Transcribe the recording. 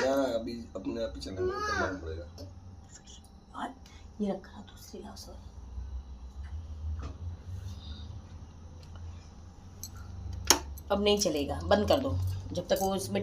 ना अभी अपने आप ही चलेंगे, तो मालूम पड़ेगा। और ये रखा दूसरी लाओ सॉरी। अब नहीं चलेगा, बंद कर दो जब तक वो उसमें